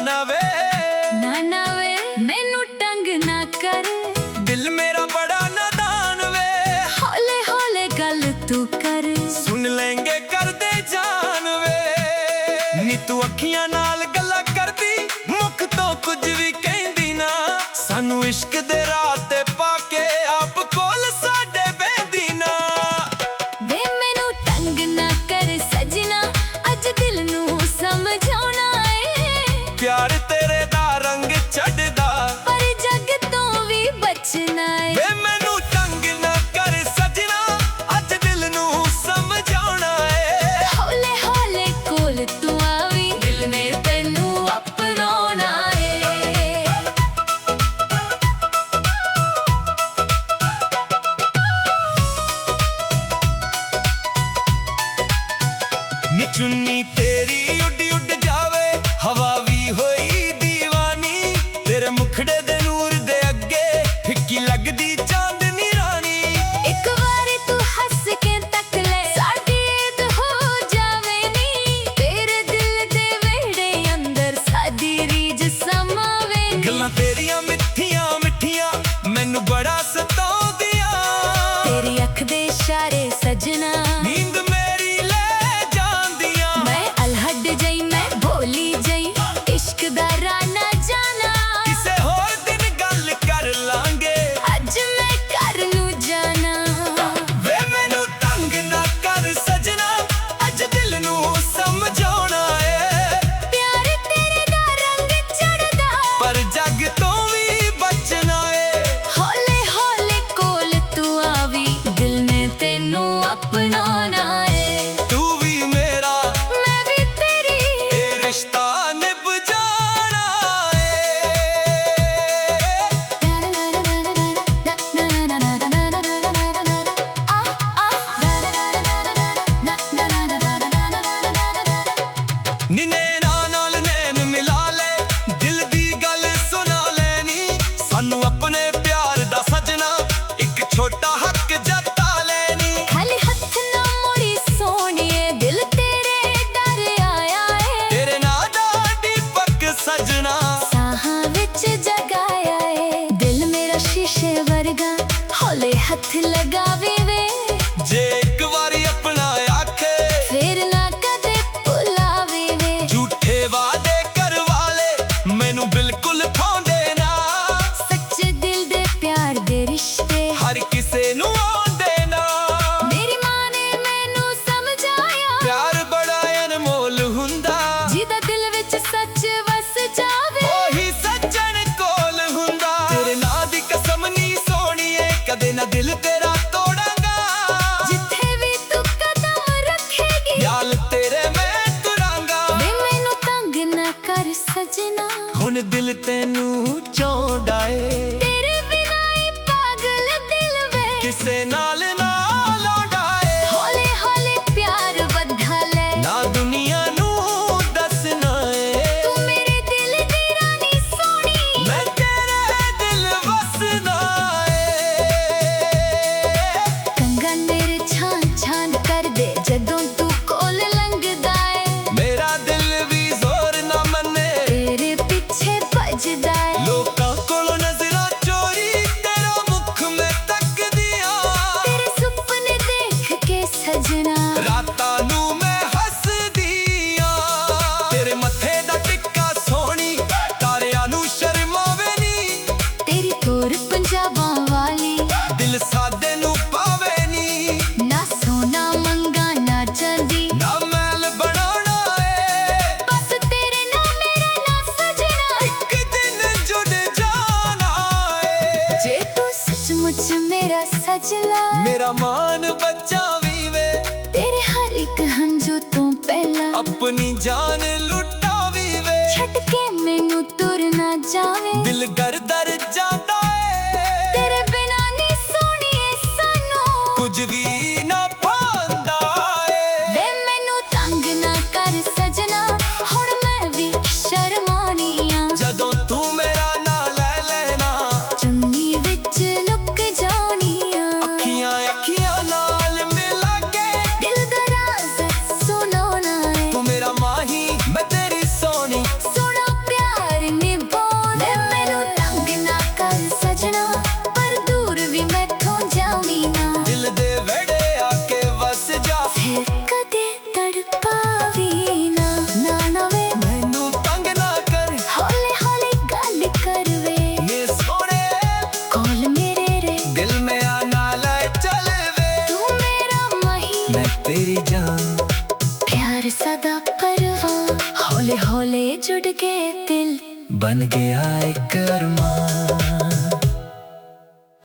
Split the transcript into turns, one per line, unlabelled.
ना वे मैनू तंग ना कर,
दिल मेरा बड़ा नादान वे।
हौले हौले गल तू कर,
सुन लेंगे कर दे जान वे। नी तू अखियां नाल गल्ला करदी, मुख तो कुछ भी कहंदी ना। सानू इश्क दे राह ते पाके आप कोल साडे बेंदी ना।
वे मैनू तंग ना कर सजना, अज दिल नू समझाउणा है।
प्यार तेरे दा रंग चढ़दा,
पर जग तो भी बचना है।
वे मैनू तंग ना कर सजना, अज दिल नू समझाउणा है।
हौले हौले कोल तू आवी, दिल ने तैनू अपनाउणा है।
नी चुन्नी तेरी उड उड जावे, हवा भी होई दीवानी। तेरे मुखड़े दे नूर दे अगे फिक्की लगदी चांदनी रानी।
एक बारी तू हंस के तक ले, साडी ईद हो जावे नी। तेरे दिल दे वेड़े अंदर साडी रीज समावे नी।
गल्लां तेरियां मिठियां मिठियां मैनू बड़ा सताउंदियां।
तेरी अख दे इशारे सजना,
नींद मेरी ले जांदियां।
मैं अलहड जई मैं भोली जई, इश्क दा राना जाना।
किसे होर दिन गल कर लांगे,
अज मैं घर नू जाना।
वे मैनू तंग ना कर सजना, अज दिल नू समझाउणा है।
प्यार तेरे दा रंग चढ़दा,
पर जग तो भी बचना है।
हौले हौले कोल तू आवी, दिल ने तैनू अपनाना है।
तू भी मेरा
मैं भी तेरी,
ये रिश्ता निभ जाना है। नी नैना नाल नैन मिला ले, दिल दी गल सुना लेनी। सानू अपने प्यार दा सजना, एक छोटा हक जता लेनी।
खाली हथ ना मोड़ी सोनिए, दिल तेरे डर आया है।
तेरे नाल दा दीपक सजना,
साहां विच जगाया है। दिल मेरा शीशे वर्गा, हौले हथ लगावे वे।
जे एक बारी अपना आखे,
फिर ना कदे भुलावे वे।
झूठे वादे करवा ले, मैनू बिल्कुल पाउंदे ना।
सच्चे दिल दे प्यार दे रिश्ते,
हर किसे नू आउंदे ना।
मेरी मां ने मैनू समझाया,
प्यार बड़ा अनमोल हुंदा,
जिदा दिल विच सच वस जावे।
ओही सज्जन कोल हुंदा। तेरे नां दी कसम नी सोणीए, कदे ना दिल तेरा तोड़ांगा।
जिथे भी तू कदम रखेगी,
याल तेरे मैं तुरांगा।
वे मैनू तंग ना कर सजना,
हुण दिल तैनू चाहुंदा ए।
तेरे बिना ही पागल दिल वे।
किसे नाल ना लौंदा ए।
हौले हौले प्यार बधा ले,
ना दुनिया नू दसना ए।
तू मेरे दिल दी रानी सोनी।
मैं तेरे दिल वसना ए।
कंगन मेरे छान छान कर दे, जदों तू कोल लंघदा है।
मेरा दिल भी जोर ना मन्ने,
तेरे पीछे भजदा है।
लोकां कोलों नजरां चोरी तेरा मुख मैं तकदियां।
तेरे सुपने देख के सजना,
रातां नू मैं हसदियां। तेरे मत्थे दा टिक्का सोहणी, तारियां नू शर्मावे नी।
तेरी तोर पंजाबां वाली,
दिल सादे नू पावे नी।
ना सोना मंगा ना चांदी,
ना मैल बनाना ए,
बस तेरे ना मेरा ना सजना।
एक दिन जुड़ जाना ए।
जे तू सचमुच मेरा सजना,
मेरा मान बच्चा भी वे,
तेरे हर एक हंझू तो पहला।
अपनी जान लुटावी वे।
छट के मैनू तुर ना जावे,
दिल घर दर जाता है।
तेरे बिना नी सोनिए सानू
कुछ भी ना पांदा है।
वे मैनू तंग ना कर सजना, हुण मैं भी शर्मानी आ।
जदों तू मेरा ना ले लेना,
चुन्नी विच लुक जानी आ।
अखियां अखियां नाल मिला के,
दिल दा राज सुनाना है।
तू मेरा माही मैं तेरी
जुड़ के दिल
बन गया एक अरमान।